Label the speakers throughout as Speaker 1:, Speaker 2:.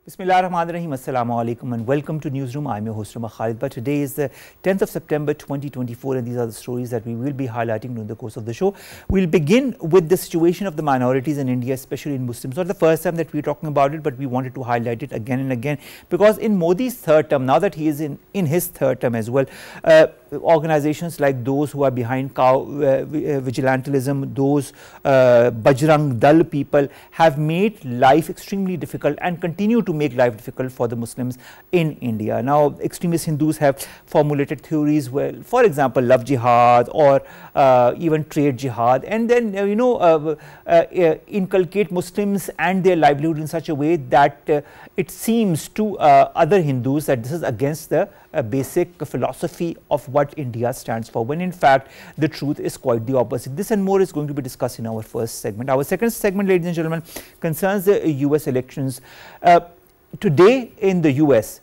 Speaker 1: Bismillahirrahmanirrahim. Assalamu alaikum and welcome to Newsroom. I'm your host Khalid. But today is the 10th of September 2024 and these are the stories that we will be highlighting during the course of the show. We'll begin with the situation of the minorities in India, especially in Muslims. Not the first time that we're talking about it, but we wanted to highlight it again and again because in Modi's third term, now that he is in his third term as well, organizations like those who are behind cow vigilantism, those bajrangdal people have made life extremely difficult and continue to make life difficult for the Muslims in India. Now, extremist Hindus have formulated theories, well, for example, love jihad or even trade jihad, and then inculcate Muslims and their livelihood in such a way that it seems to other Hindus that this is against the basic philosophy of what India stands for, when in fact the truth is quite the opposite. This and more is going to be discussed in our first segment. Our second segment, ladies and gentlemen, concerns the US elections. Today in the US,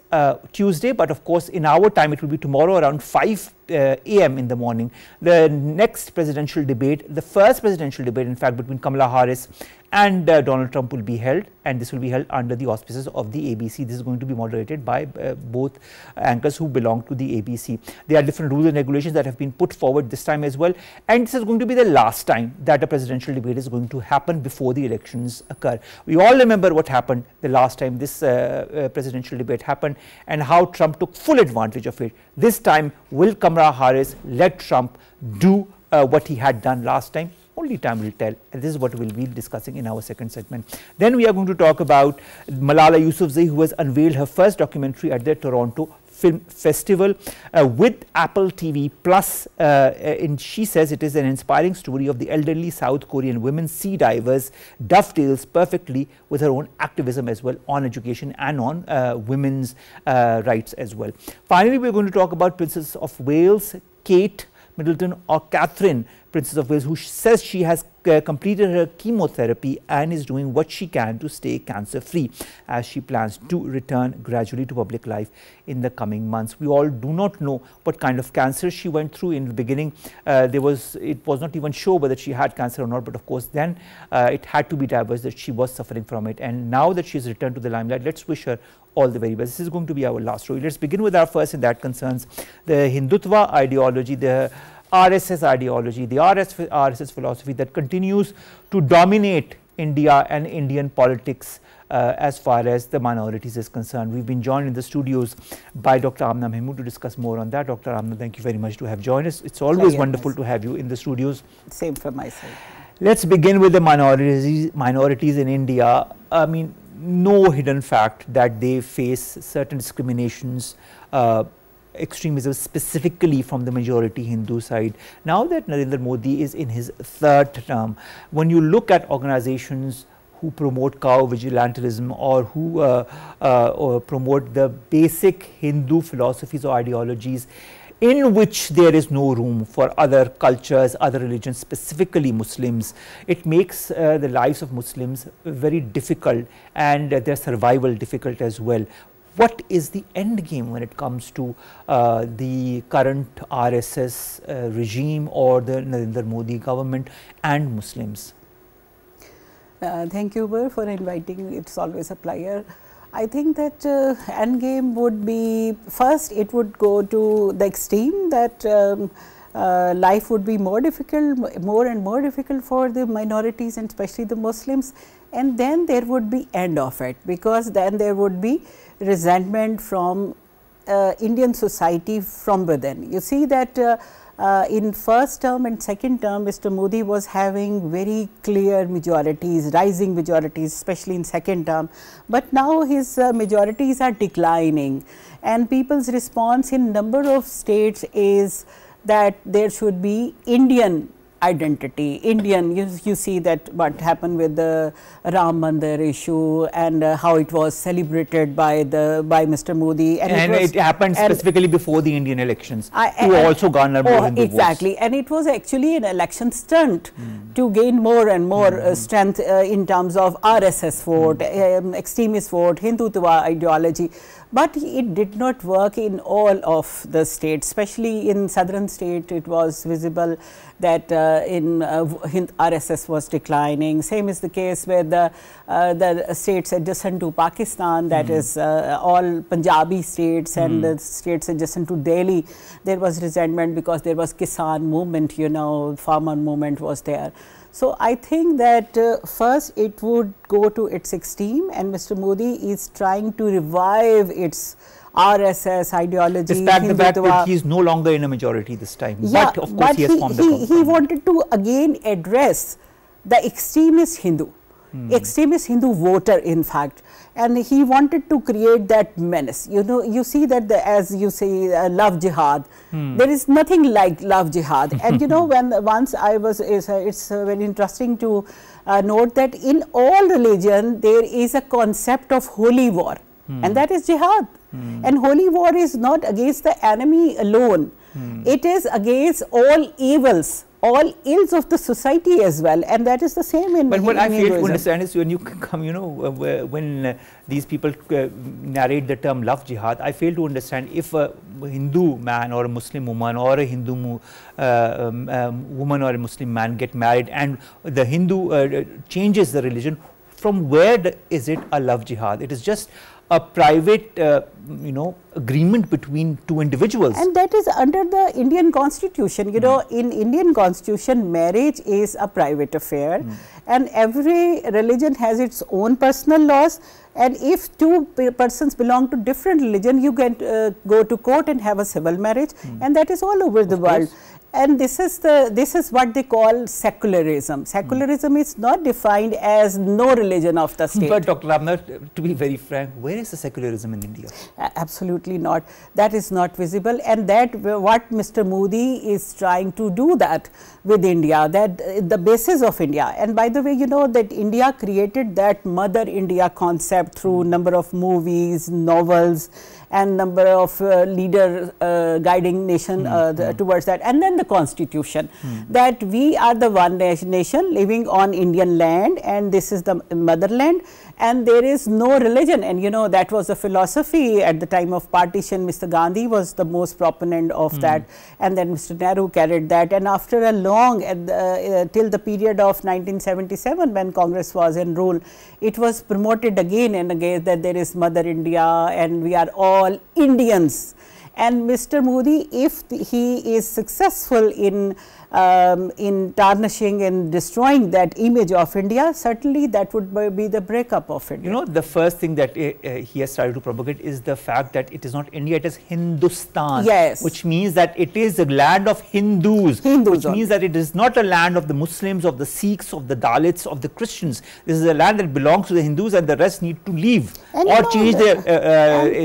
Speaker 1: Tuesday, but of course in our time it will be tomorrow around 5 a.m. in the morning, the next presidential debate, the first presidential debate in fact between Kamalaharris and Donald Trump will be held, and this will be held under the auspices of the ABC. This is going to be moderated by both anchors who belong to the ABC. There are different rules and regulations that have been put forward this time as well, and this is going to be the last time that a presidential debate is going to happen before the elections occur. We all remember what happened the last time this presidential debate happened and how Trump took full advantage of it. This time, will Kamala Harris let Trump do what he had done last time? Only time will tell, and this is what we will be discussing in our second segment. Then we are going to talk about Malala Yousafzai, who has unveiled her first documentary at the Toronto Film Festival with Apple TV Plus, and she says it is an inspiring story of the elderly South Korean women sea divers, dovetails perfectly with her own activism as well on education and on women's rights as well. Finally, we are going to talk about Princess of Wales, Kate Middleton, or Catherine, Princess of Wales, who says she has completed her chemotherapy and is doing what she can to stay cancer free as she plans to return gradually to public life in the coming months. We all do not know what kind of cancer she went through. In the beginning it was not even sure whether she had cancer or not, but of course then it had to be diagnosed that she was suffering from it, and now that she has returned to the limelight, let's wish her all the very best. This is going to be our last story. Let's begin with our first, and that concerns the Hindutva ideology, the RSS ideology, the RSS philosophy that continues to dominate India and Indian politics as far as the minorities is concerned. We've been joined in the studios by Dr. Amna Mahmood to discuss more on that. Dr. Amna, thank you very much to have joined us. It's always wonderful to have you in the studios.
Speaker 2: Same for myself.
Speaker 1: Let's begin with the minorities in India. I mean, no hidden fact that they face certain discriminations, extremism specifically from the majority Hindu side. Now that Narendra Modi is in his third term, when you look at organizations who promote cow vigilantism or who or promote the basic Hindu philosophies or ideologies in which there is no room for other cultures, other religions, specifically Muslims, it makes the lives of Muslims very difficult and their survival difficult as well. What is the end game when it comes to the current RSS regime or the Narendra Modi government and Muslims?
Speaker 2: Thank you, Omar, for inviting me. It's always a pleasure. I think that end game would be, first it would go to the extreme that life would be more difficult, more and more difficult for the minorities and especially the Muslims, and then there would be end of it, because then there would be resentment from Indian society from within. You see that in first term and second term, Mr. Modi was having very clear majorities, rising majorities, especially in second term, but now his majorities are declining, and people's response in number of states is that there should be Indian identity, Indian. You see that what happened with the Ram Mandir issue and how it was celebrated by Mr. Modi,
Speaker 1: and it happened specifically before the Indian elections to also garner more Hindu
Speaker 2: exactly votes. And it was actually an election stunt to gain more and more strength in terms of RSS vote, extremist vote, Hindutva ideology. But it did not work in all of the states, especially in southern state. It was visible that RSS was declining. Same is the case with the states adjacent to Pakistan, that is all Punjabi states and the states adjacent to Delhi. There was resentment because there was Kisan movement, you know, farmer movement was there. So I think that first it would go to its extreme, and Mr. Modi is trying to revive its RSS ideology.
Speaker 1: Despite the fact that he is no longer in a majority this time,
Speaker 2: yeah,
Speaker 1: but of course he has formed the government.
Speaker 2: He wanted to again address the extremist Hindu, extremist Hindu voter in fact, and he wanted to create that menace. You know, you see that as you say love jihad, there is nothing like love jihad. And you know, when once I was, it's very interesting to note that in all religion there is a concept of holy war, and that is jihad. And holy war is not against the enemy alone, it is against all evils, all ills of the society as well, and that is the same in
Speaker 1: But what I fail
Speaker 2: Hinduism.
Speaker 1: to understand is when you come, you know, when these people narrate the term love jihad, I fail to understand if a Hindu man or a Muslim woman or a Hindu woman or a Muslim man get married and the Hindu changes the religion, from where is it a love jihad? It is just a private, you know, agreement between two individuals.
Speaker 2: And that is under the Indian constitution. You know, in Indian constitution, marriage is a private affair, and every religion has its own personal laws. And if two persons belong to different religion, you can go to court and have a civil marriage, and that is all over the world. And this is what they call secularism. Secularism is not defined as no religion of the state.
Speaker 1: But Dr. Amna, to be very frank, where is the secularism in India?
Speaker 2: Absolutely not. That is not visible, and that what Mr. Modi is trying to do that with India, that the basis of India. And by the way, you know that India created that Mother India concept through number of movies, novels, and number of leader guiding nation towards that, and then the constitution, that we are the one nation living on Indian land, and this is the motherland, and there is no religion. And you know, that was a philosophy at the time of partition. Mr. Gandhi was the most proponent of that, and then Mr. Nehru carried that, and after a long till the period of 1977 when Congress was in rule, it was promoted again and again that there is Mother India and we are all Indians. And Mr. Modi, if he is successful in tarnishing and destroying that image of India, certainly that would be the breakup of India.
Speaker 1: You know, the first thing that he has started to propagate is the fact that it is not India, it is Hindustan.
Speaker 2: Yes.
Speaker 1: Which means that it is the land of Hindus. Which means that it is not a land of the Muslims, of the Sikhs, of the Dalits, of the Christians. This is a land that belongs to the Hindus, and the rest need to leave or change their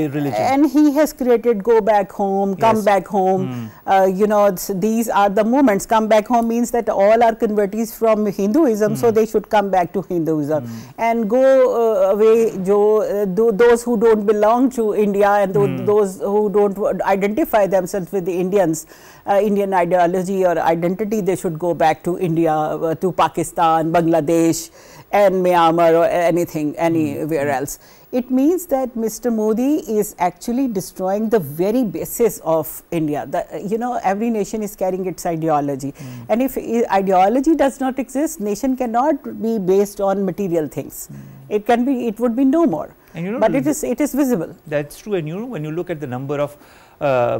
Speaker 1: religion.
Speaker 2: And he has created go back home, come back home. You know, these are the movements. Come back home means that all are convertees from Hinduism, so they should come back to Hinduism and go away those who don't belong to India, and those who don't identify themselves with the Indians, Indian ideology or identity, they should go back to India, to Pakistan, Bangladesh and Myanmar or anything, anywhere else. It means that Mr. Modi is actually destroying the very basis of India. You know, every nation is carrying its ideology, and if ideology does not exist, nation cannot be based on material things. It can be, it would be no more. And you know, but it is visible.
Speaker 1: That's true. And you know, when you look at the number of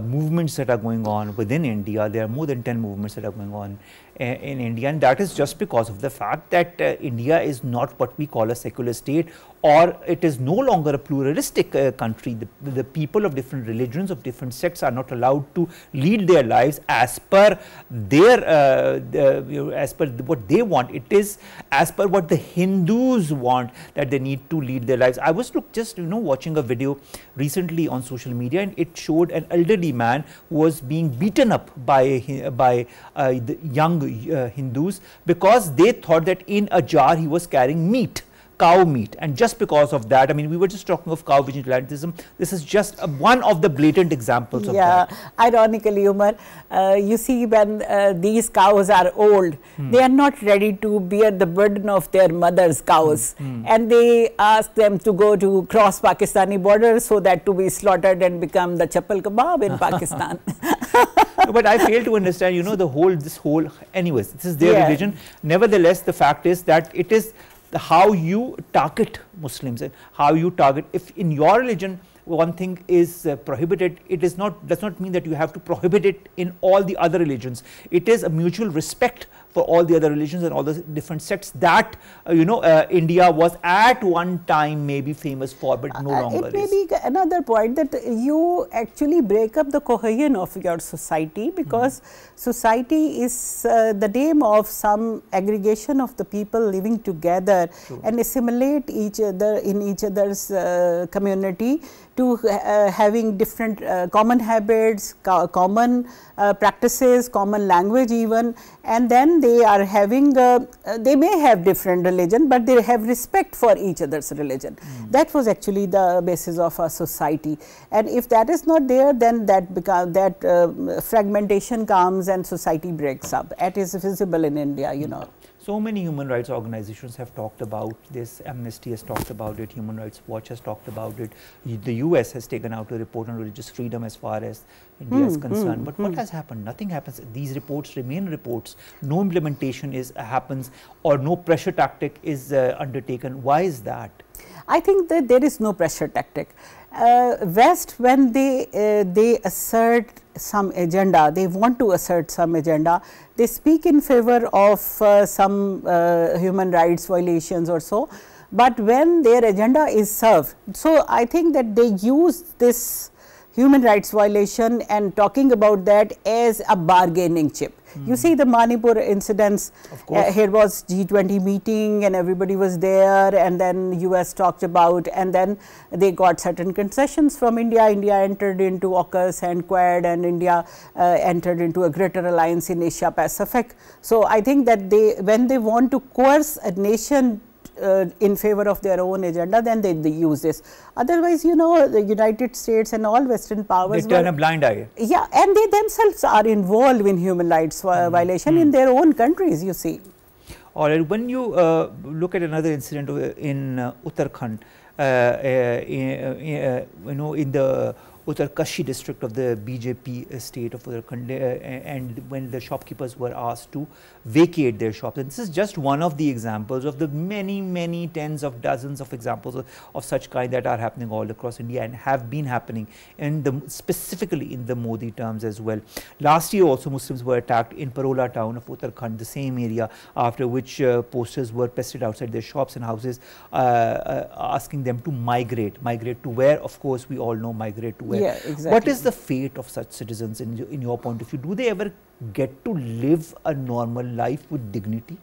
Speaker 1: movements that are going on within India, there are more than 10 movements that are going on in India, and that is just because of the fact that India is not what we call a secular state, or it is no longer a pluralistic country. The people of different religions, of different sects are not allowed to lead their lives as per their as per what they want. It is as per what the Hindus want that they need to lead their lives. I was just watching a video recently on social media, and it showed an elderly man who was being beaten up by the young Hindus because they thought that in a jar he was carrying meat, cow meat, and just because of that, I mean, we were just talking of cow vigilantism. This is just one of the blatant examples of that.
Speaker 2: Yeah, ironically, Omar, you see, when these cows are old, they are not ready to bear the burden of their mother's cows, and they ask them to go to cross Pakistani border so that to be slaughtered and become the chappal kebab in Pakistan.
Speaker 1: But I fail to understand, you know, anyways, this is their religion. Nevertheless, the fact is that it is how you target Muslims and how you target. If in your religion one thing is prohibited, it does not mean that you have to prohibit it in all the other religions. It is a mutual respect for all the other religions and all the different sects that India was at one time maybe famous for, but no longer
Speaker 2: is. It may be another point that you actually break up the cohesion of your society, because society is the name of some aggregation of the people living together and assimilate each other in each other's community, to having different common habits, common practices, common language even, and then they are having, they may have different religion, but they have respect for each other's religion. That was actually the basis of a society, and if that is not there, then that fragmentation comes and society breaks up. It is visible in India, you know.
Speaker 1: So many human rights organizations have talked about this. Amnesty has talked about it. Human Rights Watch has talked about it. The US has taken out a report on religious freedom as far as India is concerned. But what has happened? Nothing happens. These reports remain reports. No implementation happens, or no pressure tactic is undertaken. Why is that?
Speaker 2: I think that there is no pressure tactic. West, when they assert some agenda, they want to assert some agenda, they speak in favor of some human rights violations or so, but when their agenda is served, so I think that they use this human rights violation and talking about that as a bargaining chip. You see the Manipur incidents, here was G20 meeting and everybody was there, and then US talked about, and then they got certain concessions from India. India entered into AUKUS and Quad, and India entered into a greater alliance in Asia Pacific. So I think that when they want to coerce a nation in favor of their own agenda, then they use this. Otherwise, you know, the United States and all Western powers,
Speaker 1: they turn a blind eye.
Speaker 2: Yeah, and they themselves are involved in human rights violation in their own countries, you see.
Speaker 1: All right, when you look at another incident in Uttarakhand, you know, in the Uttarkashi district of the BJP state of Uttarakhand, and when the shopkeepers were asked to vacate their shops. And this is just one of the examples of the many tens of dozens of examples of such kind that are happening all across India and have been happening specifically in the Modi terms as well. Last year also Muslims were attacked in Parola town of Uttarakhand, the same area, after which posters were pasted outside their shops and houses asking them to migrate to where, of course, we all know, migrate to where.
Speaker 2: Yeah, exactly.
Speaker 1: What is the fate of such citizens in your point of view? Do they ever get to live a normal life with dignity?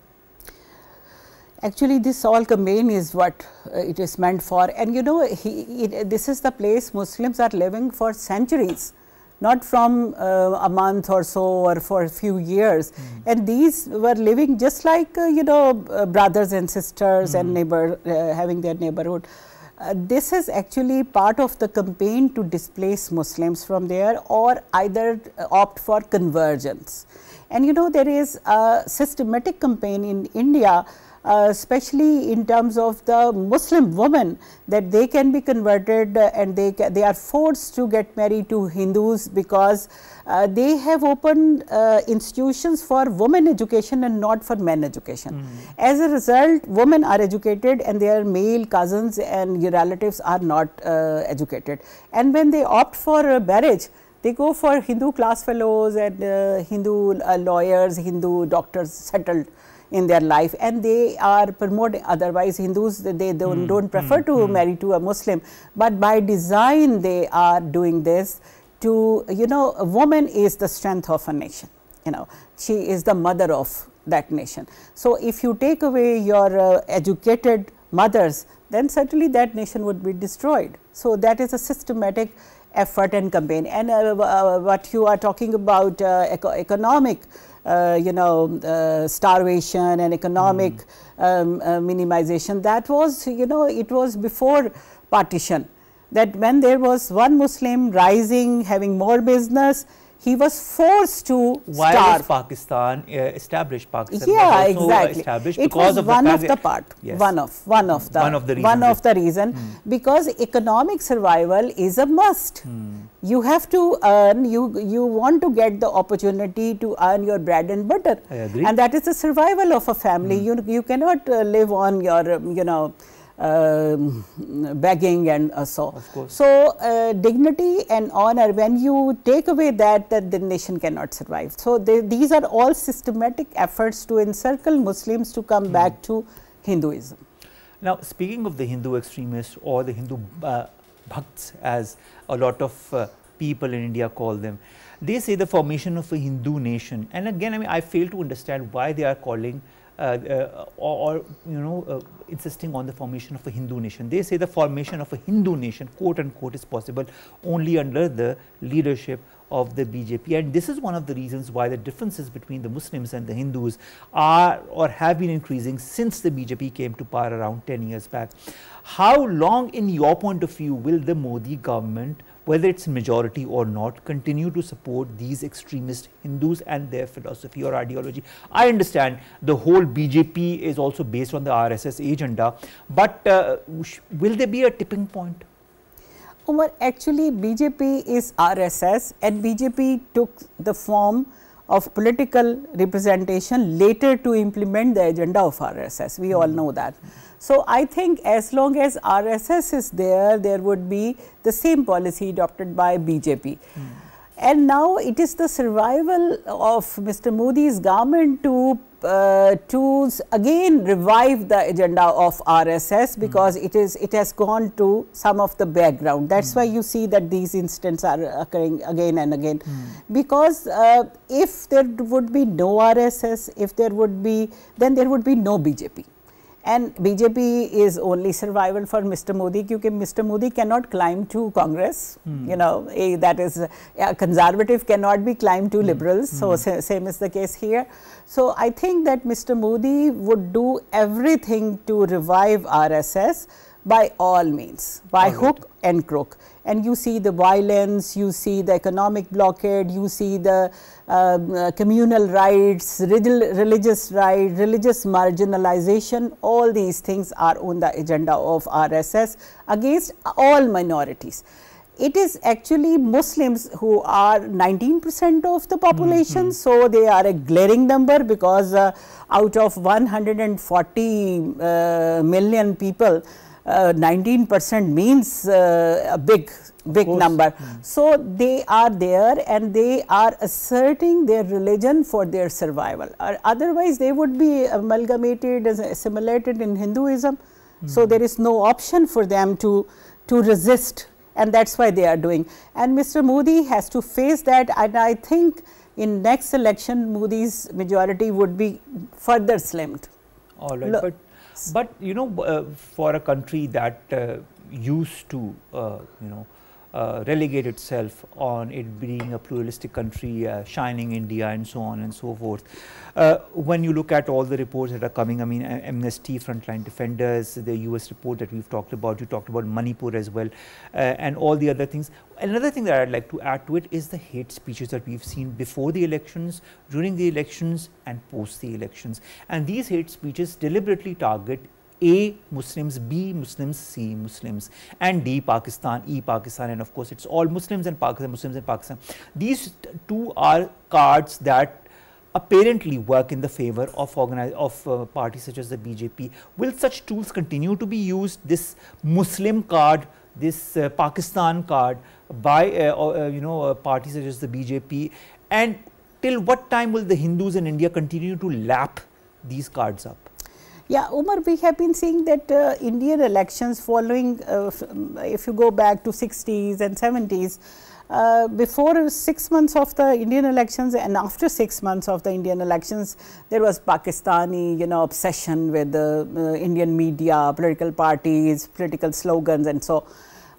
Speaker 2: Actually, this all campaign is what it is meant for, and you know, this is the place Muslims are living for centuries, not from a month or so or for a few years. And these were living just like you know, brothers and sisters and having their neighborhood. This is actually part of the campaign to displace Muslims from there, or either opt for convergence. And you know, there is a systematic campaign in India, especially in terms of the Muslim women, that they can be converted and they are forced to get married to Hindus, because they have opened institutions for women education and not for men education. As a result, women are educated and their male cousins and relatives are not educated. And when they opt for marriage, they go for Hindu class fellows and Hindu lawyers, Hindu doctors settled in their life, and they are promoting. Otherwise, Hindus, they don't prefer to marry to a Muslim, but by design they are doing this to, you know, a woman is the strength of a nation, you know, she is the mother of that nation. So if you take away your educated mothers, then certainly that nation would be destroyed. So that is a systematic effort and campaign. And what you are talking about, economic you know, starvation and economic minimization, that was, you know, it was before partition, that when there was one Muslim rising, having more business, he was forced to
Speaker 1: Why
Speaker 2: starve.
Speaker 1: Was Pakistan established? Pakistan
Speaker 2: yeah,
Speaker 1: was also
Speaker 2: exactly.
Speaker 1: established
Speaker 2: It
Speaker 1: because
Speaker 2: was
Speaker 1: of
Speaker 2: one
Speaker 1: the
Speaker 2: of the part,
Speaker 1: yes.
Speaker 2: one of the reason, because economic survival is a must. You have to earn, you want to get the opportunity to earn your bread and butter.
Speaker 1: I agree.
Speaker 2: And that is the survival of a family. You cannot live on your, begging and so.
Speaker 1: Of course.
Speaker 2: So, dignity and honor, when you take away that the nation cannot survive. So, these are all systematic efforts to encircle Muslims to come back to Hinduism.
Speaker 1: Now, speaking of the Hindu extremists or the Hindu bhakts, as a lot of people in India call them, they say the formation of a Hindu nation. And again, I mean, I fail to understand why they are calling insisting on the formation of a Hindu nation. They say the formation of a Hindu nation, quote unquote, is possible only under the leadership of the BJP. And this is one of the reasons why the differences between the Muslims and the Hindus are or have been increasing since the BJP came to power around 10 years back. How long, in your point of view, will the Modi government, whether it's majority or not, continue to support these extremist Hindus and their philosophy or ideology? I understand the whole BJP is also based on the RSS agenda, but will there be a tipping point?
Speaker 2: Omar, actually BJP is RSS, and BJP took the form of political representation later to implement the agenda of RSS. We all know that. So, I think as long as RSS is there, there would be the same policy adopted by BJP. And now it is the survival of Mr. Modi's government to again revive the agenda of RSS, because it has gone to some of the background. That's why you see that these incidents are occurring again and again. Because if there would be no RSS, then there would be no BJP. And BJP is only survival for Mr. Modi, because Mr. Modi cannot climb to Congress, that is, a conservative cannot be climbed to liberals, so same is the case here. So, I think that Mr. Modi would do everything to revive RSS by all means, by hook and crook. And you see the violence, you see the economic blockade, you see the communal rights, religious rights, religious marginalization, all these things are on the agenda of RSS against all minorities. It is actually Muslims who are 19% of the population, so they are a glaring number, because out of 140 million people, 19% means a big number. So, they are there and they are asserting their religion for their survival. Otherwise, they would be amalgamated, assimilated in Hinduism. So, there is no option for them to resist, and that is why they are doing. And Mr. Modi has to face that, and I think in next election Modi's majority would be further slimmed.
Speaker 1: All right. But for a country that used to relegate itself on it being a pluralistic country, shining India and so on and so forth, when you look at all the reports that are coming, I mean, Amnesty, Frontline Defenders, the US report that we've talked about, you talked about Manipur as well, and all the other things. Another thing that I'd like to add to it is the hate speeches that we've seen before the elections, during the elections and post the elections. And these hate speeches deliberately target A, Muslims, B, Muslims, C, Muslims, and D, Pakistan, E, Pakistan, and of course it's all Muslims and Pakistan, Muslims and Pakistan. These two are cards that apparently work in the favor of parties such as the BJP. Will such tools continue to be used, this Muslim card, this Pakistan card, by parties such as the BJP, and till what time will the Hindus in India continue to lap these cards up?
Speaker 2: Yeah, Omar, we have been seeing that Indian elections following, if you go back to 60s and 70s, before 6 months of the Indian elections and after 6 months of the Indian elections, there was Pakistani, obsession with the Indian media, political parties, political slogans and so.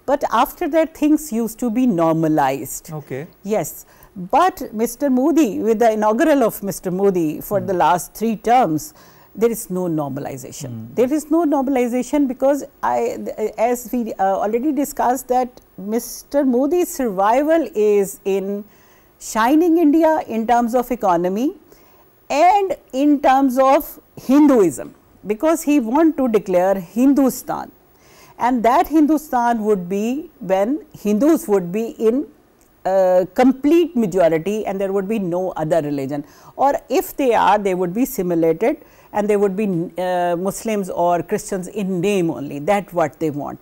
Speaker 2: But after that, things used to be normalized.
Speaker 1: Okay.
Speaker 2: Yes. But Mr. Modi, with the inaugural of Mr. Modi for the last 3 terms, there is no normalization. There is no normalization because as we already discussed, that Mr. Modi's survival is in shining India in terms of economy and in terms of Hinduism, because he wants to declare Hindustan, and that Hindustan would be when Hindus would be in complete majority and there would be no other religion, or if they are, they would be simulated and they would be Muslims or Christians in name only. That's what they want.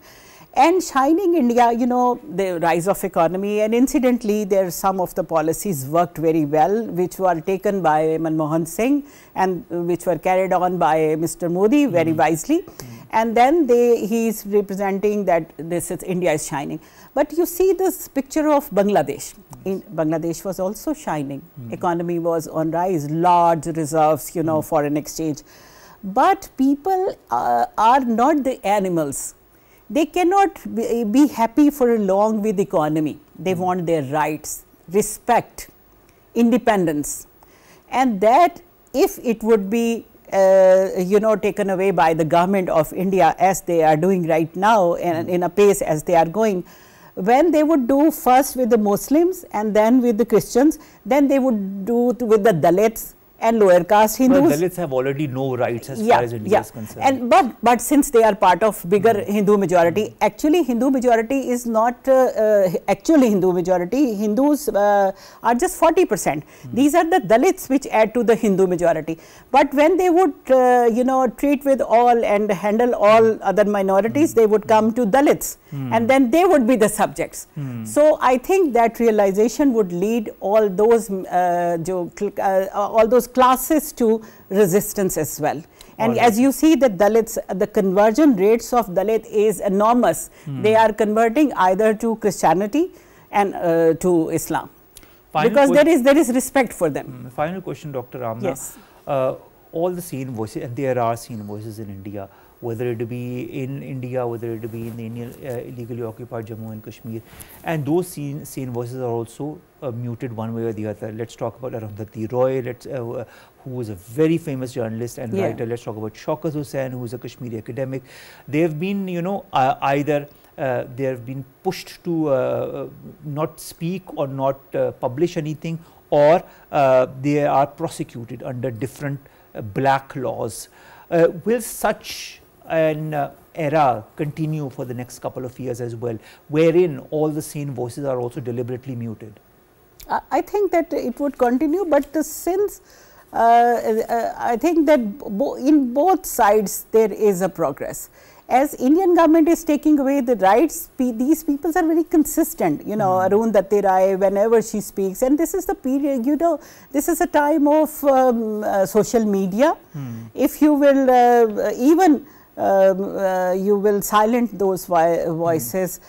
Speaker 2: And shining India, you know, the rise of economy, and incidentally there some of the policies worked very well, which were taken by Manmohan Singh and which were carried on by Mr. Modi very wisely. And then he is representing that this is India is shining. But you see this picture of Bangladesh. Bangladesh was also shining. Economy was on rise, large reserves, you know, foreign exchange. But people are not the animals. They cannot be happy for long with economy. They want their rights, respect, independence, and that if it would be you know, taken away by the government of India as they are doing right now and in a pace as they are going, when they would do first with the Muslims and then with the Christians, then they would do with the Dalits and lower caste Hindus.
Speaker 1: Well, Dalits have already no rights as far as India is concerned.
Speaker 2: And but since they are part of bigger Hindu majority, actually Hindu majority is not actually Hindu majority. Hindus are just 40%. These are the Dalits which add to the Hindu majority. But when they would you know, treat with all and handle all other minorities, they would come to Dalits and then they would be the subjects. So I think that realization would lead all those classes to resistance as well. And as you see the Dalits, the conversion rates of Dalit is enormous. They are converting either to Christianity and to Islam. Because there is respect for them.
Speaker 1: Final question, Dr. Amna.
Speaker 2: Yes.
Speaker 1: All the sane voices, and there are sane voices in India, whether it be in India, whether it be in the Indian illegally occupied Jammu and Kashmir, and those sane voices are also muted one way or the other. Let's talk about Arundhati Roy, who was a very famous journalist and writer. Let's talk about Shaukat Hussain, who is a Kashmiri academic. They have been, you know, either they have been pushed to not speak or not publish anything, or they are prosecuted under different black laws. Will such an era continue for the next couple of years as well, wherein all the sane voices are also deliberately muted?
Speaker 2: I think that it would continue, but since I think that in both sides there is a progress. As Indian government is taking away the rights, these people are very consistent. You know, Arundhati Roy, whenever she speaks, and this is the period, you know, this is a time of social media. If you will even you will silent those voices,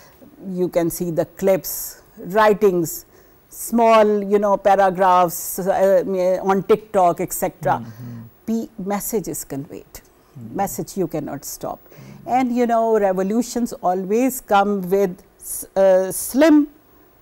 Speaker 2: you can see the clips, writings, small, you know, paragraphs on TikTok, etc. Message is conveyed. Message you cannot stop. And you know, revolutions always come with slim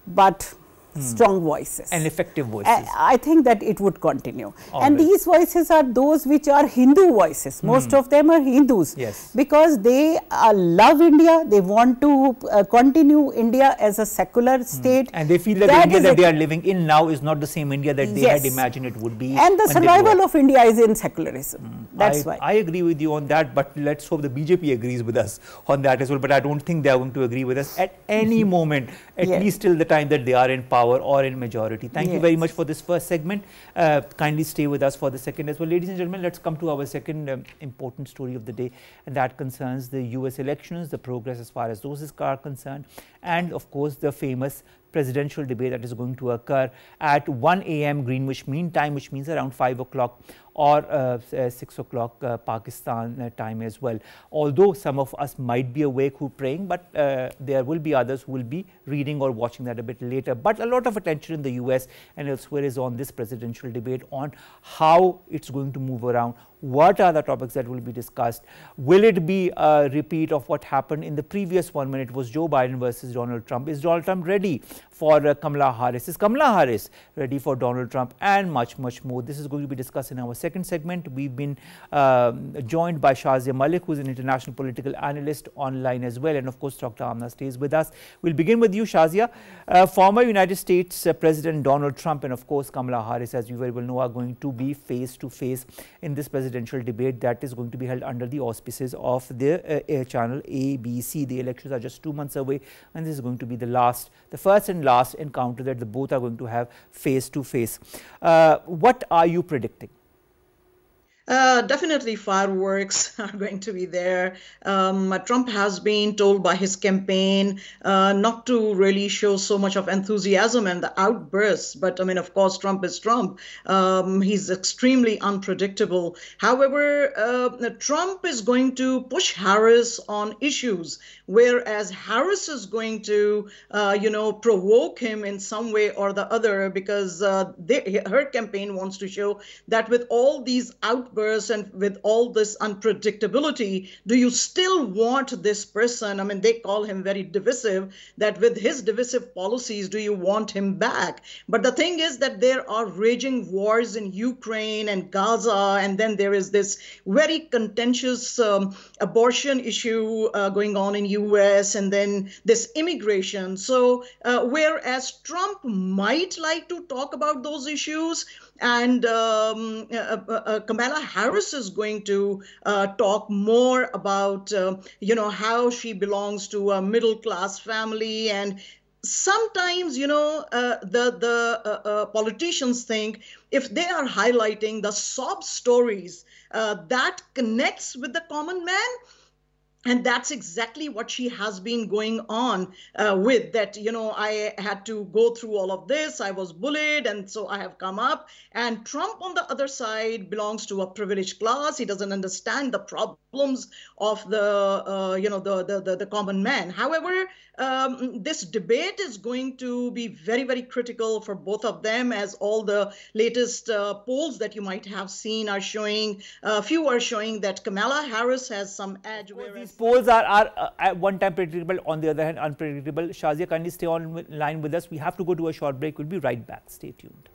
Speaker 2: but strong voices.
Speaker 1: And effective voices.
Speaker 2: I think that it would continue. And these voices are those which are Hindu voices. Most of them are Hindus.
Speaker 1: Yes.
Speaker 2: Because they love India. They want to continue India as a secular state.
Speaker 1: And they feel that the India that they are living in now is not the same India that they had imagined it would be.
Speaker 2: And the survival of India is in secularism. That's why.
Speaker 1: I agree with you on that, but let's hope the BJP agrees with us on that as well. But I don't think they are going to agree with us at any moment, at least till the time that they are in power or in majority. Thank you very much for this first segment. Kindly stay with us for the second as well. Ladies and gentlemen, let's come to our second important story of the day, and that concerns the US elections, the progress as far as those are concerned, and of course the famous presidential debate that is going to occur at 1 a.m. Greenwich Mean Time, which means around 5 o'clock or 6 o'clock Pakistan time as well. Although some of us might be awake who are praying, but there will be others who will be reading or watching that a bit later. But a lot of attention in the US and elsewhere is on this presidential debate, on how it's going to move around. What are the topics that will be discussed? Will it be a repeat of what happened in the previous one when it was Joe Biden versus Donald Trump? Is Donald Trump ready for Kamalaharris? Is Kamalaharris ready for Donald Trump? And much, much more. This is going to be discussed in our second segment. We've been joined by Shazia Malik, who is an international political analyst online as well. And of course, Dr. Amna stays with us. We'll begin with you, Shazia. Former United States President Donald Trump and of course Kamalaharris, as you very well know, are going to be face to face in this presidential presidential debate that is going to be held under the auspices of the channel ABC. The elections are just 2 months away, and this is going to be the first and last encounter that the both are going to have face to face. What are you predicting?
Speaker 3: Definitely fireworks are going to be there. Trump has been told by his campaign not to really show so much of enthusiasm and the outbursts. But I mean, of course, Trump is Trump. He's extremely unpredictable. However, Trump is going to push Harris on issues, whereas Harris is going to, provoke him in some way or the other, because her campaign wants to show that with all these outbursts and with all this unpredictability, do you still want this person? I mean, they call him very divisive, that with his divisive policies, do you want him back? But the thing is that there are raging wars in Ukraine and Gaza, and then there is this very contentious abortion issue going on in US, and then this immigration. So whereas Trump might like to talk about those issues, and Kamala Harris is going to talk more about, how she belongs to a middle-class family. And sometimes, the politicians think if they are highlighting the sob stories that connects with the common man. And that's exactly what she has been going on with, that, I had to go through all of this. I was bullied, and so I have come up. And Trump, on the other side, belongs to a privileged class. He doesn't understand the problems of the common man. However, this debate is going to be very, very critical for both of them, as all the latest polls that you might have seen are showing, few are showing that Kamala Harris has some edge.
Speaker 1: These polls are at one time predictable, on the other hand unpredictable. Shazia, kindly stay online with us. We have to go to a short break. We'll be right back. Stay tuned.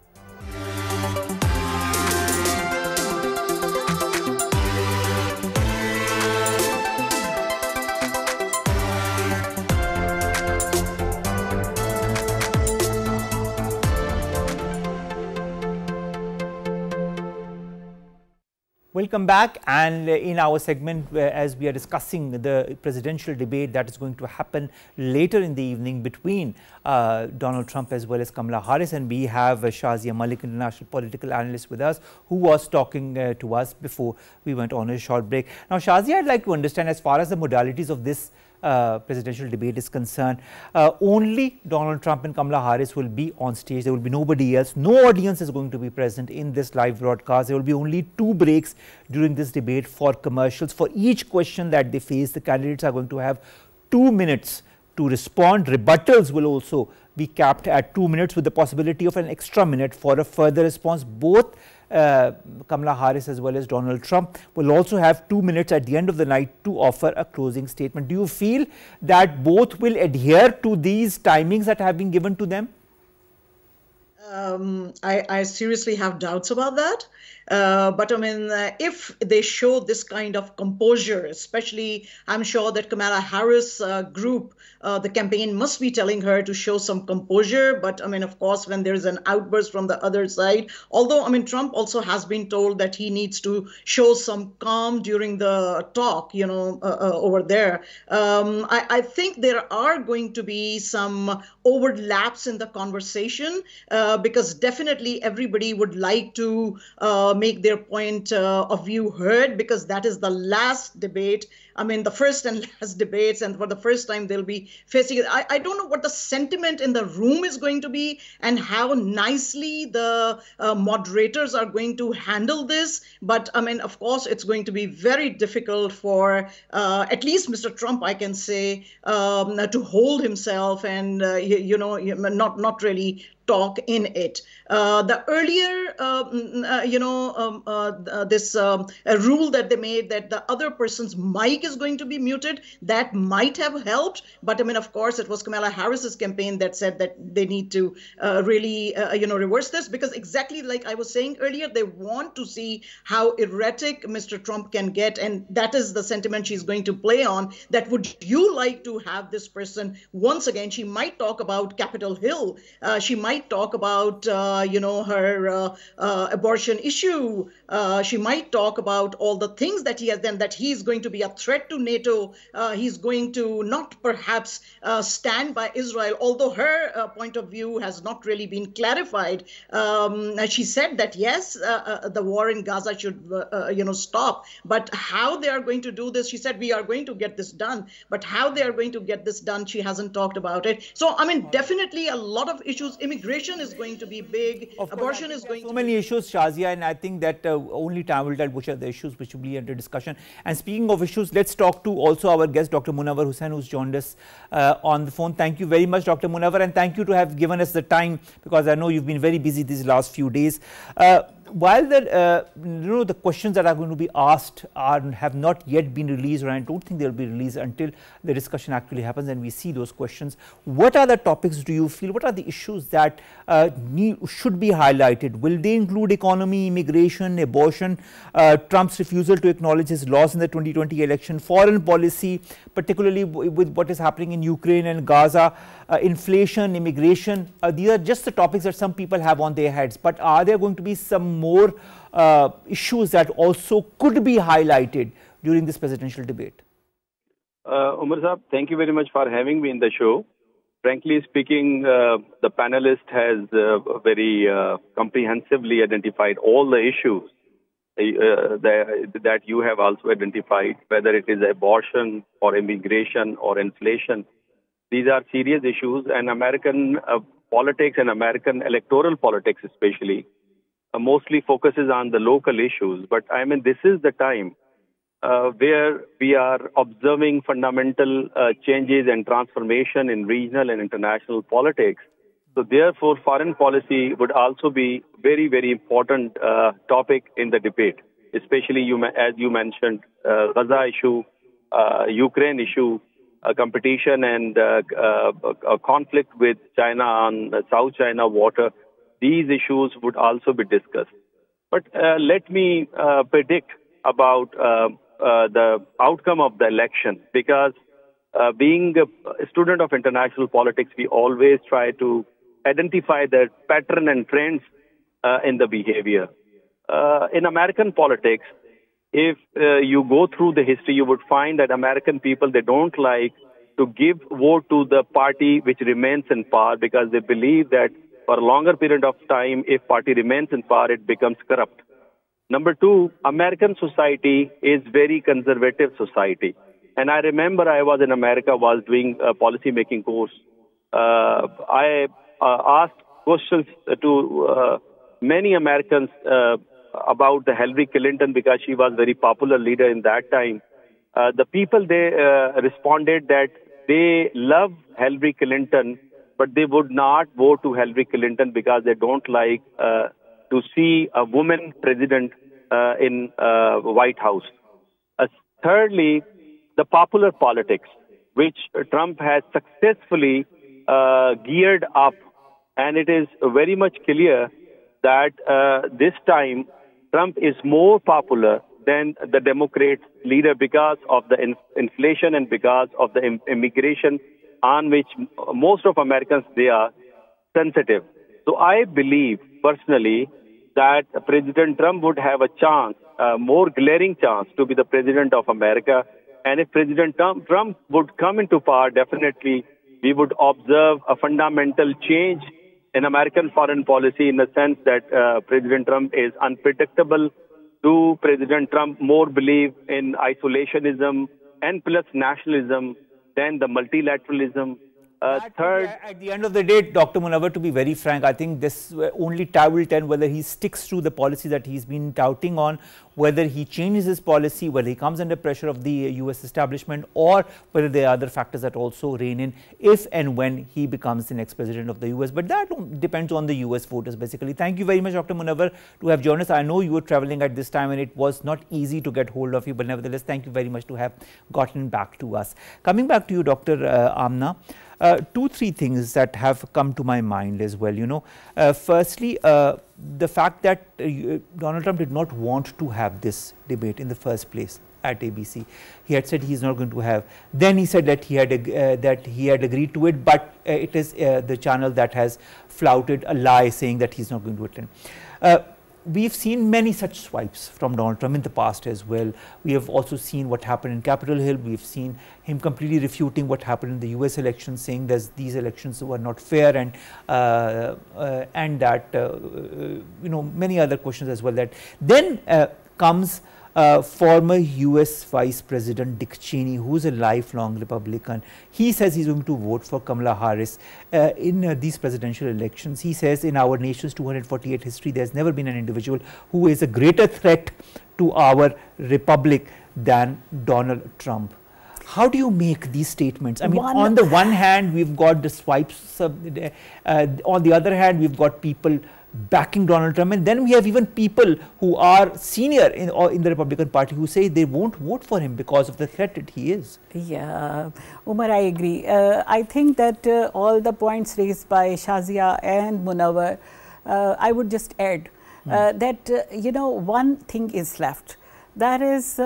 Speaker 1: Welcome back, and in our segment, as we are discussing the presidential debate that is going to happen later in the evening between Donald Trump as well as Kamala Harris, and we have Shazia Malik, international political analyst, with us, who was talking to us before we went on a short break. Now, Shazia, I'd like to understand, as far as the modalities of this presidential debate is concerned, only Donald Trump and Kamala Harris will be on stage. There will be nobody else. No audience is going to be present in this live broadcast. There will be only 2 breaks during this debate for commercials. For each question that they face, the candidates are going to have 2 minutes to respond. Rebuttals will also be capped at 2 minutes, with the possibility of an extra minute for a further response. Both Kamala Harris as well as Donald Trump will also have 2 minutes at the end of the night to offer a closing statement. Do you feel that both will adhere to these timings that have been given to them?
Speaker 3: I seriously have doubts about that. But I mean, if they show this kind of composure, especially, I'm sure that Kamala Harris group, the campaign must be telling her to show some composure. But I mean, of course, when there's an outburst from the other side, although I mean, Trump also has been told that he needs to show some calm during the talk, over there. I think there are going to be some overlaps in the conversation, because definitely everybody would like to make their point of view heard, because that is the last debate. I mean, the first and last debates, and for the first time they'll be facing it. I don't know what the sentiment in the room is going to be, and how nicely the moderators are going to handle this. But I mean, of course, it's going to be very difficult for at least Mr. Trump, I can say, to hold himself and, not really talk in it. The earlier, this rule that they made, that the other person's mic is going to be muted, that might have helped. But I mean, of course, it was Kamala Harris's campaign that said that they need to really, reverse this, because exactly like I was saying earlier, they want to see how erratic Mr. Trump can get. And that is the sentiment she's going to play on, that would you like to have this person once again? She might talk about Capitol Hill. She might might talk about, her abortion issue. She might talk about all the things that he has done, that he's going to be a threat to NATO. He's going to not perhaps stand by Israel, although her point of view has not really been clarified. She said that, yes, the war in Gaza should, stop. But how they are going to do this, she said, we are going to get this done. But how they are going to get this done, she hasn't talked about it. So, I mean, definitely a lot of issues. Immigration is going to be big. Abortion is going to be
Speaker 1: so many issues, Shazia, and I think that only time will tell which are the issues which will be under discussion. And speaking of issues, let's talk to also our guest, Dr. Munawar Hussain, who's joined us on the phone. Thank you very much, Dr. Munawar, and thank you to have given us the time, because I know you've been very busy these last few days. While the questions that are going to be asked have not yet been released, or I don't think they'll be released until the discussion actually happens and we see those questions, what are the topics do you feel, what are the issues that should be highlighted? Will they include economy, immigration, abortion, Trump's refusal to acknowledge his loss in the 2020 election, foreign policy, particularly with what is happening in Ukraine and Gaza, inflation, immigration? These are just the topics that some people have on their heads, but are there going to be some more issues that also could be highlighted during this presidential debate?
Speaker 4: Omar Saab, thank you very much for having me in the show. Frankly speaking, the panelist has very comprehensively identified all the issues that you have also identified, whether it is abortion or immigration or inflation. These are serious issues, and American politics and American electoral politics especially mostly focuses on the local issues. But I mean, this is the time where we are observing fundamental changes and transformation in regional and international politics. So therefore, foreign policy would also be very, very important topic in the debate, especially as you mentioned, Gaza issue, Ukraine issue, competition and a conflict with China on South China water. These issues would also be discussed. But let me predict about the outcome of the election, because being a student of international politics, we always try to identify the pattern and trends in the behavior. In American politics, if you go through the history, you would find that American people, they don't like to give vote to the party which remains in power, because they believe that for a longer period of time, if party remains in power, it becomes corrupt. Number two, American society is very conservative society. And I remember I was in America, was doing a policy making course. I asked questions to many Americans about the Hillary Clinton, because she was very popular leader in that time. The people, they responded that they love Hillary Clinton, but they would not vote to Hillary Clinton because they don't like to see a woman president in White House. Thirdly, the popular politics, which Trump has successfully geared up, and it is very much clear that this time Trump is more popular than the Democrat leader because of the inflation and because of the immigration on which most of Americans, they are sensitive. So I believe personally that President Trump would have a chance, a more glaring chance to be the president of America. And if President Trump would come into power, definitely we would observe a fundamental change in American foreign policy, in the sense that President Trump is unpredictable. Do President Trump more believe in isolationism and plus nationalism than the multilateralism? Third,
Speaker 1: at the end of the day, Dr. Munawar, to be very frank, I think this only time will tell whether he sticks to the policy that he's been touting on, whether he changes his policy, whether he comes under pressure of the US establishment, or whether there are other factors that also reign in if and when he becomes the next president of the US. But that depends on the US voters, basically. Thank you very much, Dr. Munawar, to have joined us. I know you were traveling at this time and it was not easy to get hold of you, but nevertheless, thank you very much to have gotten back to us. Coming back to you, Dr. Amna. 2-3 things that have come to my mind as well. Firstly, the fact that Donald Trump did not want to have this debate in the first place. at ABC. He had said he is not going to have. Then he said that he had agreed to it, but it is the channel that has flouted a lie saying that he is not going to attend. We've seen many such swipes from Donald Trump in the past as well. We have also seen what happened in Capitol Hill. We've seen him completely refuting what happened in the US elections, saying that these elections were not fair, and that many other questions as well. That then comes former US Vice President Dick Cheney, who is a lifelong Republican. He says he's going to vote for Kamalaharris in these presidential elections. He says in our nation's 248 history, there's never been an individual who is a greater threat to our republic than Donald Trump. How do you make these statements? I mean, on the one hand, we've got the swipes. On the other hand, we've got people backing Donald Trump, and then we have even people who are senior in the Republican Party who say they won't vote for him because of the threat that he is.
Speaker 2: Yeah, Omar, I agree. I think that all the points raised by Shazia and Munawar, I would just add that one thing is left. That is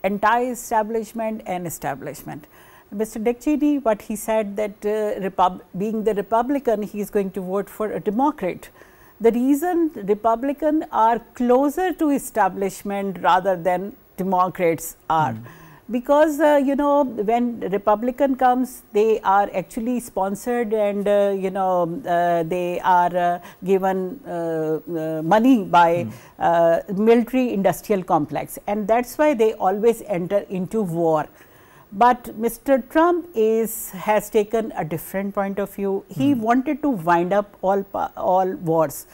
Speaker 2: anti-establishment and establishment. Mr. Dick Cheney, what he said that being the Republican, he is going to vote for a Democrat. The reason Republicans are closer to establishment rather than Democrats are, because when Republican comes, they are actually sponsored, and they are given money by military industrial complex, and that's why they always enter into war. But Mr. Trump has taken a different point of view. He wanted to wind up all wars,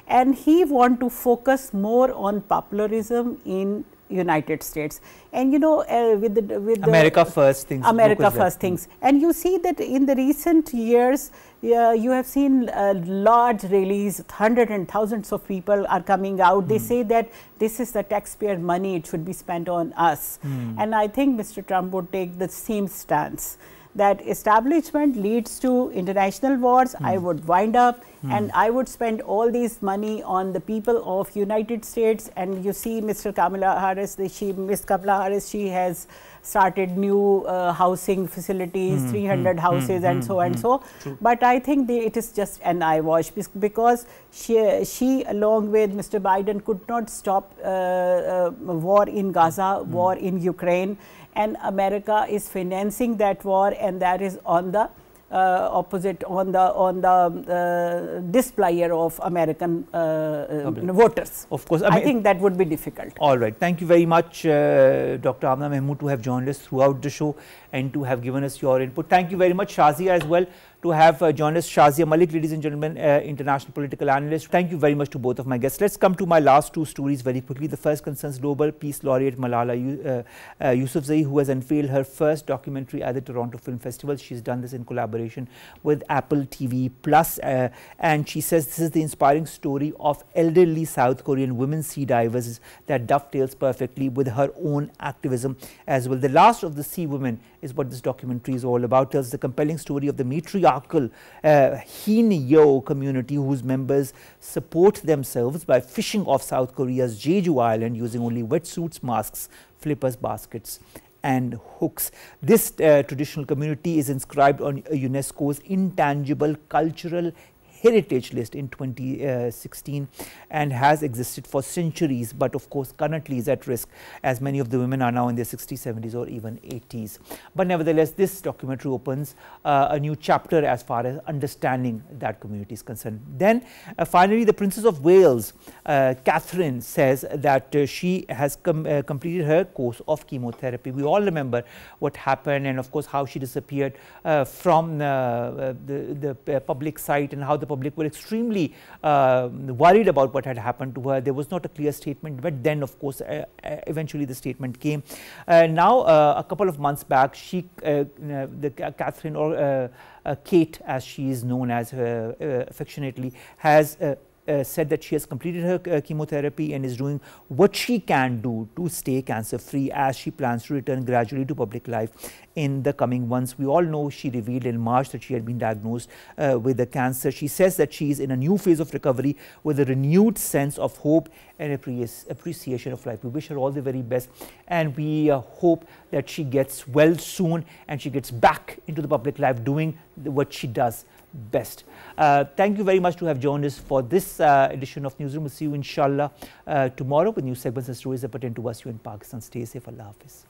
Speaker 2: and he want to focus more on popularism in United States, and with
Speaker 1: America first things.
Speaker 2: America first things, and you see that in the recent years, you have seen large rallies. Hundreds and thousands of people are coming out. They say that this is the taxpayer money; it should be spent on us. And I think Mr. Trump would take the same stance, that establishment leads to international wars. I would wind up and I would spend all these money on the people of United States. And you see Mr. Kamalaharris, Ms. Kamalaharris, she has started new housing facilities, 300 houses and so and so. But I think it is just an eyewash, because she along with Mr. Biden could not stop war in Gaza, war in Ukraine, and America is financing that war, and that is on the opposite, on the displayer of American voters.
Speaker 1: Of course,
Speaker 2: I think that would be difficult.
Speaker 1: All right, thank you very much, Dr. Amna, Mahmood, to have joined us throughout the show and to have given us your input. Thank you very much, Shazia, as well, to have joined us. Shazia Malik, ladies and gentlemen, international political analyst. Thank you very much to both of my guests. Let's come to my last two stories very quickly. The first concerns Nobel Peace Laureate Malala Yousafzai, who has unveiled her first documentary at the Toronto Film Festival. She's done this in collaboration with Apple TV Plus, and she says this is the inspiring story of elderly South Korean women sea divers that dovetails perfectly with her own activism as well. The Last of the Sea Women is what this documentary is all about. Tells the compelling story of the matriarchal Hin-Yo community, whose members support themselves by fishing off South Korea's Jeju Island using only wetsuits, masks, flippers, baskets and hooks. This traditional community is inscribed on UNESCO's Intangible Cultural Heritage List in 2016 and has existed for centuries, but of course currently is at risk, as many of the women are now in their 60s, 70s or even 80s. But nevertheless, this documentary opens a new chapter as far as understanding that community is concerned. Then finally, the Princess of Wales, Catherine, says that she has completed her course of chemotherapy. We all remember what happened, and of course how she disappeared from the public sight, and how the public were extremely worried about what had happened to her. There was not a clear statement, but then of course eventually the statement came. Now a couple of months back, she, Catherine, or Kate as she is known as affectionately, has said that she has completed her chemotherapy and is doing what she can do to stay cancer free as she plans to return gradually to public life in the coming months. We all know she revealed in March that she had been diagnosed with the cancer. She says that she is in a new phase of recovery with a renewed sense of hope and appreciation of life. We wish her all the very best, and we hope that she gets well soon and she gets back into the public life doing what she does best. Thank you very much to have joined us for this edition of Newsroom. We'll see you inshallah tomorrow with new segments and stories that pertain to us, you in Pakistan. Stay safe. Allah Hafiz.